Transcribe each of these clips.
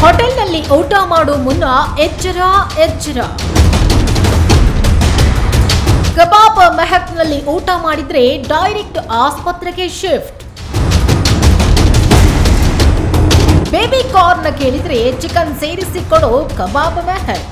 ಹೋಟೆಲ್ನಲ್ಲಿ ಊಟ ಮಾಡೋ ಮುನ್ನ ಎಚ್ಚರ ಎಚ್ಚರ. ಕಬಾಬ್ ಮೆಹಕ್ನಲ್ಲಿ ಊಟ ಮಾಡಿದ್ರೆ ಡೈರೆಕ್ಟ್ ಆಸ್ಪತ್ರೆಗೆ ಶಿಫ್ಟ್. ಬೇಬಿ ಕಾರ್ನ್ ಕೇಳಿದ್ರೆ ಚಿಕನ್ ಸೇರಿಸಿಕೊಡೋ ಕಬಾಬ್ ಮೆಹಕ್.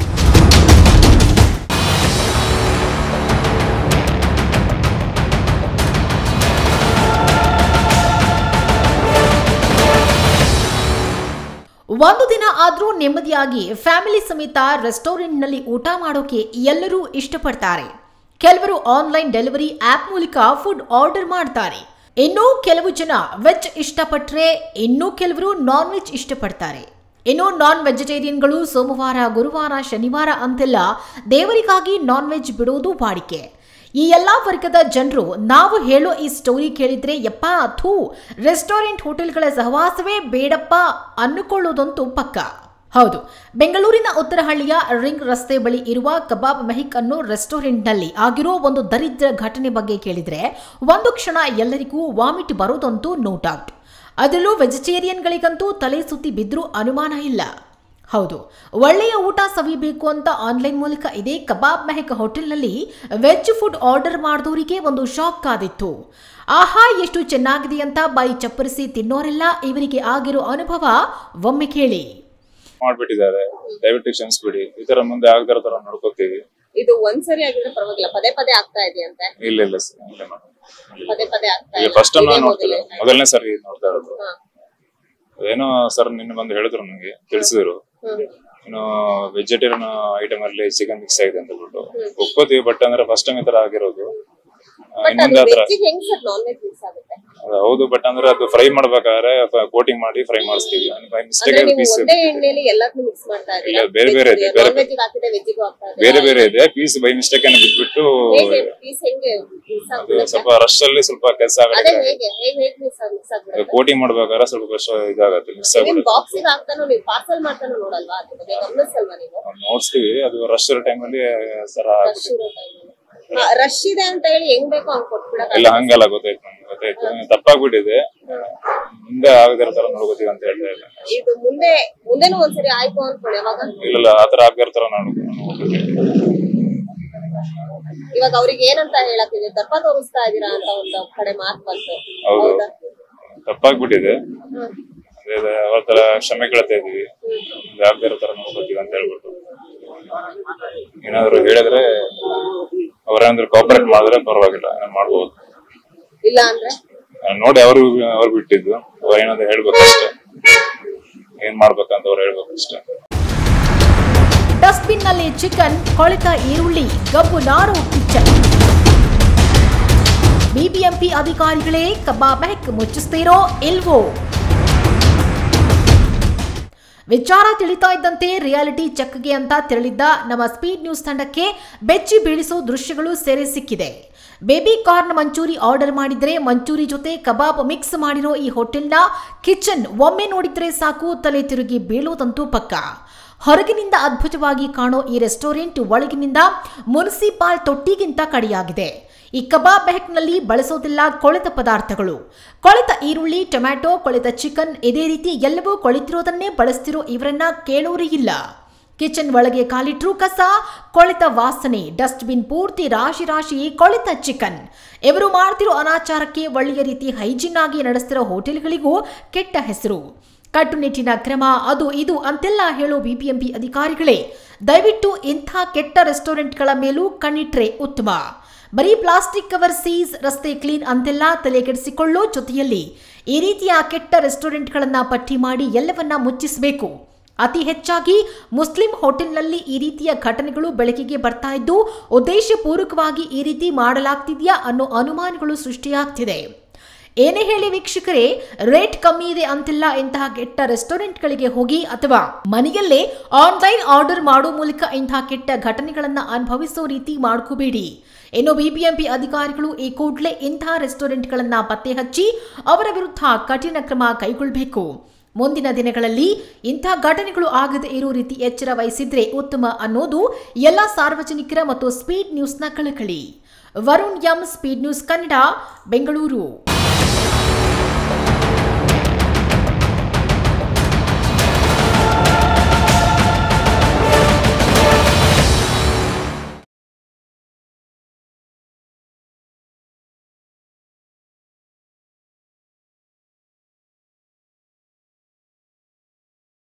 ಒಂದು ದಿನ ಆದ್ರೂ ನೆಮ್ಮದಿಯಾಗಿ ಫ್ಯಾಮಿಲಿ ಸಮೇತ ರೆಸ್ಟೋರೆಂಟ್ನಲ್ಲಿ ಊಟ ಮಾಡೋಕೆ ಎಲ್ಲರೂ ಇಷ್ಟಪಡ್ತಾರೆ. ಕೆಲವರು ಆನ್ಲೈನ್ ಡೆಲಿವರಿ ಆಪ್ ಮೂಲಕ ಫುಡ್ ಆರ್ಡರ್ ಮಾಡ್ತಾರೆ. ಇನ್ನು ಕೆಲವು ಜನ ವೆಜ್ ಇಷ್ಟಪಟ್ಟರೆ ಇನ್ನು ಕೆಲವರು ನಾನ್ ವೆಜ್ ಇಷ್ಟಪಡ್ತಾರೆ. ಇನ್ನು ನಾನ್ ವೆಜಿಟೇರಿಯನ್ಗಳು ಸೋಮವಾರ ಗುರುವಾರ ಶನಿವಾರ ಅಂತೆಲ್ಲ ದೇವರಿಗಾಗಿ ನಾನ್ ವೆಜ್ ಬಿಡೋದು ವಾಡಿಕೆ. ಈ ಎಲ್ಲಾ ವರ್ಗದ ಜನರು ನಾವು ಹೇಳೋ ಈ ಸ್ಟೋರಿ ಕೇಳಿದ್ರೆ ಯಪ್ಪ ಥೂ ರೆಸ್ಟೋರೆಂಟ್ ಹೋಟೆಲ್ಗಳ ಸಹವಾಸವೇ ಬೇಡಪ್ಪ ಅನ್ನುಕೊಳ್ಳೋದಂತೂ ಪಕ್ಕ. ಹೌದು, ಬೆಂಗಳೂರಿನ ಉತ್ತರಹಳ್ಳಿಯ ರಿಂಗ್ ರಸ್ತೆ ಬಳಿ ಇರುವ ಕಬಾಬ್ ಮೆಹಕ್ ಅನ್ನೋ ರೆಸ್ಟೋರೆಂಟ್ನಲ್ಲಿ ಆಗಿರೋ ಒಂದು ದರಿದ್ರ ಘಟನೆ ಬಗ್ಗೆ ಕೇಳಿದ್ರೆ ಒಂದು ಕ್ಷಣ ಎಲ್ಲರಿಗೂ ವಾಮಿಟ್ ಬರೋದಂತೂ ನೋ ಡೌಟ್. ಅದರಲ್ಲೂ ವೆಜಿಟೇರಿಯನ್ಗಳಿಗಂತೂ ತಲೆ ಸುತ್ತಿ ಬಿದ್ರೂ ಅನುಮಾನ ಇಲ್ಲ. ಹೌದು, ಒಳ್ಳೆಯ ಊಟ ಸವಿಬೇಕು ಅಂತ ಆನ್ಲೈನ್ ಮೂಲಕ ಇದೇ ಕಬಾಬ್ ಮೆಹಕ್ ಹೋಟೆಲ್ನಲ್ಲಿ ವೆಜ್ ಫುಡ್ ಆರ್ಡರ್ ಮಾಡಿದವರಿಗೆ ಒಂದು ಶಾಕ್ ಕಾದಿತ್ತು. ಆಹಾ ಎಷ್ಟು ಚೆನ್ನಾಗಿದೆ ಅಂತ ಬಾಯಿ ಚಪ್ಪರಿಸಿ ತಿನ್ನೋರೆಲ್ಲ ಇವರಿಗೆ ಆಗಿರೋ ಅನುಭವ ಒಮ್ಮೆ ಕೇಳಿ. ಮಾಡ್ಬಿಟ್ಟಿದ್ದಾರೆ, ದಯವಿಟ್ಟು ಕ್ಷಮಿಸ್ಬಿಡಿ. ಈ ತರ ಮುಂದೆ ಆಗದಿರೋ ತರ ನೋಡ್ಕೋತೀವಿ. ಇದು ಒಂದ್ಸರಿ ಆಗಿದ್ರೆ ಪರವಾಗಿಲ್ಲ, ಪದೇ ಪದೇ ಆಗ್ತಾ ಇದೆಯಂತೆ? ಇಲ್ಲ ಇಲ್ಲ ಪದೇ ಪದೇ ಆಗ್ತಾ ಇದೆ. ಫಸ್ಟ್ ಟೈಮ್ ನಾನು ನೋಡ್ತಿಲ್ಲ, ಮೊದಲನೇ ಸರಿ ನೋಡ್ತಾ ಇರೋದು. ಏನೋ ಸರ್ ನಿನ್ನೆ ಬಂದು ಹೇಳಿದ್ರು, ನಂಗೆ ತಿಳಿಸಿದ್ರು ಇನ್ನು ವೆಜಿಟೇರಿಯನ್ ಐಟಮ್ ಅಲ್ಲಿ ಚಿಕನ್ ಮಿಕ್ಸ್ ಆಗಿದೆ ಅಂತ ಬಿಟ್ಟು ಒಪ್ಕೋತೀವಿ. ಬಟ್ ಅಂದ್ರೆ ಫಸ್ಟ್ ಟೈಮ್ ಈ ತರ ಆಗಿರೋದು. ಇನ್ನೊಂದು ಹೌದು, ಬಟ್ ಅಂದ್ರೆ ಅದು ಫ್ರೈ ಮಾಡ್ಬೇಕಾದ್ರೆ ಕೋಟಿಂಗ್ ಮಾಡಿ ಫ್ರೈ ಮಾಡಿಸ್ತೀವಿ. ಬೇರೆ ಬೇರೆ ಇದೆ, ಬೇರೆ ಬೇರೆ ಇದೆ ಪೀಸ್ ಬೈ ಮಿಸ್ಟೇಕ್ ಅನ್ನು ಬಿಟ್ಬಿಟ್ಟು ಸ್ವಲ್ಪ ರಶ್ ಅಲ್ಲಿ ಸ್ವಲ್ಪ ಕೆಲಸ ಆಗುತ್ತೆ. ಕೋಟಿಂಗ್ ಮಾಡ್ಬೇಕಾದ್ರೆ ಸ್ವಲ್ಪ ರಶ್ ಇದಾಗುತ್ತೆ, ಮಿಸ್ ಆಗುತ್ತೆ. ನೋಡ್ತೀವಿ, ಅದು ರಶ್ ಟೈಮ್ ಅಲ್ಲಿ ಸರ ರಶ್ ಇದೆ ಅಂತ ಹೇಳಿ ಹೆಂಗ್ ಬೇಕೋ ಹಂಗ್ ಕೊಟ್ಬಿಡಕ್ಕೆ ಇಲ್ಲ. ಹಂಗಲ್ಲ, ಗೊತ್ತಾಯ್ತು ತಪ್ಪಾಗ್ಬಿಟ್ಟಿದೆ. ಮುಂದೆ ಆಗದಿರೋ ತರ ನೋಡ್ಕೋತೀವಿ ಅಂತ ಹೇಳ್ತಾ ಇಲ್ಲ. ಇದು ಮುಂದೆನೂ ಒಂದ್ಸರಿ ಆಯ್ತು ಅನ್ಕೊಳ್ಳಿ. ಇಲ್ಲ ಆತರ ಆಗದಿರೋ ತರ ಇವಾಗ ಅವ್ರಿಗೆ ಏನಂತ ಹೇಳಕ್ಕಿದೆ? ತಪ್ಪ ತೋರಿಸ್ತಾ ಇದೀರಾ ಅಂತ ಒಂದು ಕಡೆ ಮಾತು ಬಂತು. ಹೌದು, ತಪ್ಪಾಗ್ಬಿಟ್ಟಿದೆ. ಅವ್ರ ತರ ಕ್ಷಮೆ ಕೇಳ್ತಾ ಇದೀವಿ, ಆಗದಿರೋ ತರ ನೋಡ್ಕೋತೀವಿ ಅಂತ ಹೇಳ್ಬಿಟ್ಟು. ಏನಾದ್ರು ಹೇಳಿದ್ರೆ ಅವ್ರೇನಾದ್ರು ಕೋಆಪರೇಟ್ ಮಾಡಿದ್ರೆ ಪರವಾಗಿಲ್ಲ, ಮಾಡ್ಬೋದು. ಇಲ್ಲ ಅಂದ್ರೆ ನೋಡಿ ಅವ್ರು ಬಿಟ್ಟಿದ್ದು, ಅವ್ರ ಏನಾದ್ರು ಹೇಳ್ಬೇಕಷ್ಟೇ, ಏನ್ ಮಾಡ್ಬೇಕಂತ ಅವ್ರು ಹೇಳ್ಬೇಕಷ್ಟೇ. ಡಸ್ಟ್ಬಿನ್ ನಲ್ಲಿ ಚಿಕನ್, ಕೊಳೆತ ಈರುಳ್ಳಿ, ಗಬ್ಬು ನಾರು ಕಿಚನ್. ಬಿಬಿಎಂಪಿ ಅಧಿಕಾರಿಗಳೇ ಕಬಾಬ್ ಮೆಹಕ್ ಮುಚ್ಚಿಸ್ತೀರೋ ಇಲ್ವೋ? ವಿಚಾರ ತಿಳಿತಾ ಇದ್ದಂತೆ ರಿಯಾಲಿಟಿ ಚೆಕ್ಗೆ ಅಂತ ತೆರಳಿದ್ದ ನಮ್ಮ ಸ್ಪೀಡ್ ನ್ಯೂಸ್ ತಂಡಕ್ಕೆ ಬೆಚ್ಚಿ ಬೀಳಿಸೋ ದೃಶ್ಯಗಳು ಸೆರೆ ಸಿಕ್ಕಿದೆ. ಬೇಬಿ ಕಾರ್ನ್ ಮಂಚೂರಿ ಆರ್ಡರ್ ಮಾಡಿದ್ರೆ ಮಂಚೂರಿ ಜೊತೆ ಕಬಾಬ್ ಮಿಕ್ಸ್ ಮಾಡಿರೋ ಈ ಹೋಟೆಲ್ನ ಕಿಚನ್ ಒಮ್ಮೆ ನೋಡಿದ್ರೆ ಸಾಕು ತಲೆ ತಿರುಗಿ ಬೀಳೋದಂತೂ ಪಕ್ಕ. ಹೊರಗಿನಿಂದ ಅದ್ಭುತವಾಗಿ ಕಾಣೋ ಈ ರೆಸ್ಟೋರೆಂಟ್ ಒಳಗಿನಿಂದ ಮುನ್ಸಿಪಾಲ್ ತೊಟ್ಟಿಗಿಂತ ಕಡಿಯಾಗಿದೆ. ಈ ಕಬಾಬ್ ಮೆಹಕ್ನಲ್ಲಿ ಬಳಸೋದಿಲ್ಲ ಕೊಳೆತ ಪದಾರ್ಥಗಳು. ಕೊಳೆತ ಈರುಳ್ಳಿ, ಟೊಮ್ಯಾಟೊ, ಕೊಳೆತ ಚಿಕನ್, ಇದೇ ರೀತಿ ಎಲ್ಲವೂ ಕೊಳೆತಿರೋದನ್ನೇ ಬಳಸ್ತಿರೋ ಇವರನ್ನ ಕೇಳೋರೇ ಇಲ್ಲ. ಕಿಚನ್ ಒಳಗೆ ಕಾಲಿಟ್ರೂ ಕಸ, ಕೊಳೆತ ವಾಸನೆ, ಡಸ್ಟ್ಬಿನ್ ಪೂರ್ತಿ ರಾಶಿ ರಾಶಿ ಕೊಳೆತ ಚಿಕನ್. ಇವರು ಮಾಡ್ತಿರೋ ಅನಾಚಾರಕ್ಕೆ ಒಳ್ಳೆಯ ರೀತಿ ಹೈಜಿನ್ ಆಗಿ ನಡೆಸ್ತಿರೋ ಹೋಟೆಲ್ಗಳಿಗೂ ಕೆಟ್ಟ ಹೆಸರು. ಕಟ್ಟುನಿಟ್ಟಿನ ಕ್ರಮ ಅದು ಇದು ಅಂತೆಲ್ಲ ಹೇಳೋ ಬಿಬಿಎಂಪಿ ಅಧಿಕಾರಿಗಳೇ ದಯವಿಟ್ಟು ಇಂಥ ಕೆಟ್ಟ ರೆಸ್ಟೋರೆಂಟ್ಗಳ ಮೇಲೂ ಕಣ್ಣಿಟ್ರೆ ಉತ್ತಮ. ಬರೀ ಪ್ಲಾಸ್ಟಿಕ್ ಕವರ್ ಸೀಸ್, ರಸ್ತೆ ಕ್ಲೀನ್ ಅಂತೆಲ್ಲ ತಲೆ ಕೆಡಿಸಿಕೊಳ್ಳೋ ಜೊತೆಯಲ್ಲಿ ಈ ರೀತಿಯ ಕೆಟ್ಟ ರೆಸ್ಟೋರೆಂಟ್ಗಳನ್ನ ಪಟ್ಟಿ ಮಾಡಿ ಎಲ್ಲವನ್ನ ಮುಚ್ಚಿಸಬೇಕು. ಅತಿ ಹೆಚ್ಚಾಗಿ ಮುಸ್ಲಿಂ ಹೋಟೆಲ್ನಲ್ಲಿ ಈ ರೀತಿಯ ಘಟನೆಗಳು ಬೆಳಕಿಗೆ ಬರ್ತಾ ಇದ್ದು ಉದ್ದೇಶಪೂರ್ವಕವಾಗಿ ಈ ರೀತಿ ಮಾಡಲಾಗ್ತಿದೆಯಾ ಅನ್ನೋ ಅನುಮಾನಗಳು ಸೃಷ್ಟಿಯಾಗ್ತಿದೆ. ಏನೇ ಹೇಳಿ ವೀಕ್ಷಕರೇ, ರೇಟ್ ಕಮ್ಮಿ ಇದೆ ಅಂತೆಲ್ಲ ಇಂತಹ ಕೆಟ್ಟ ರೆಸ್ಟೋರೆಂಟ್ಗಳಿಗೆ ಹೋಗಿ ಅಥವಾ ಮನೆಯಲ್ಲೇ ಆನ್ಲೈನ್ ಆರ್ಡರ್ ಮಾಡೋ ಮೂಲಕ ಇಂತಹ ಕೆಟ್ಟ ಘಟನೆಗಳನ್ನ ಅನುಭವಿಸೋ ರೀತಿ ಮಾಡ್ಕೋಬೇಡಿ. ಇನ್ನು ಬಿಬಿಎಂಪಿ ಅಧಿಕಾರಿಗಳು ಈ ಕೂಡಲೇ ಇಂತಹ ರೆಸ್ಟೋರೆಂಟ್ಗಳನ್ನ ಪತ್ತೆ ಹಚ್ಚಿ ಅವರ ವಿರುದ್ಧ ಕಠಿಣ ಕ್ರಮ ಕೈಗೊಳ್ಳಬೇಕು. ಮುಂದಿನ ದಿನಗಳಲ್ಲಿ ಇಂಥ ಘಟನೆಗಳು ಆಗದೆ ಇರೋ ರೀತಿ ಎಚ್ಚರ ವಹಿಸಿದ್ರೆ ಉತ್ತಮ ಅನ್ನೋದು ಎಲ್ಲ ಸಾರ್ವಜನಿಕರ ಮತ್ತು ಸ್ಪೀಡ್ ನ್ಯೂಸ್ನ ಕಳಕಳಿ. Varun M, speed news Kannada, Bengaluru.